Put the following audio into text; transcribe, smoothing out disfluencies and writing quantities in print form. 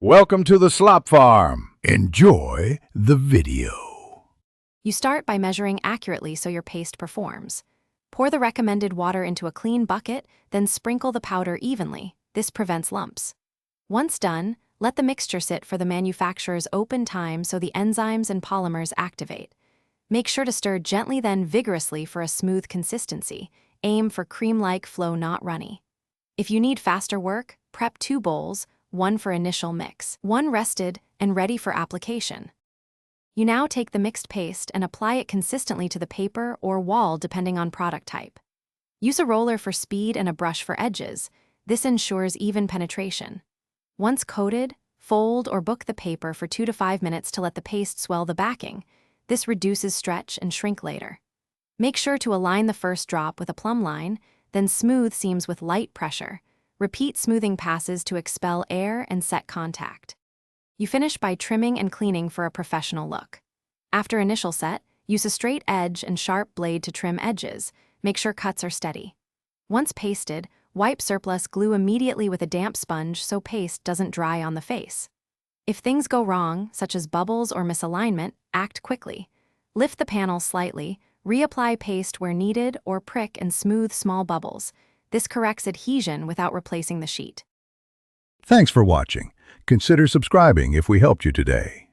Welcome to the slop farm. Enjoy the video. You start by measuring accurately so your paste performs. Pour the recommended water into a clean bucket, then sprinkle the powder evenly. This prevents lumps. Once done, let the mixture sit for the manufacturer's open time so the enzymes and polymers activate. Make sure to stir gently then vigorously for a smooth consistency. Aim for cream-like flow, not runny. If you need faster work, prep 2 bowls, one for initial mix, one rested and ready for application. You now take the mixed paste and apply it consistently to the paper or wall depending on product type. Use a roller for speed and a brush for edges. This ensures even penetration. Once coated, fold or book the paper for 2 to 5 minutes to let the paste swell the backing. This reduces stretch and shrink later. Make sure to align the first drop with a plumb line, then smooth seams with light pressure. Repeat smoothing passes to expel air and set contact. You finish by trimming and cleaning for a professional look. After initial set, use a straight edge and sharp blade to trim edges. Make sure cuts are steady. Once pasted, wipe surplus glue immediately with a damp sponge so paste doesn't dry on the face. If things go wrong, such as bubbles or misalignment, act quickly. Lift the panel slightly, reapply paste where needed, or prick and smooth small bubbles. This corrects adhesion without replacing the sheet. Thanks for watching. Consider subscribing if we helped you today.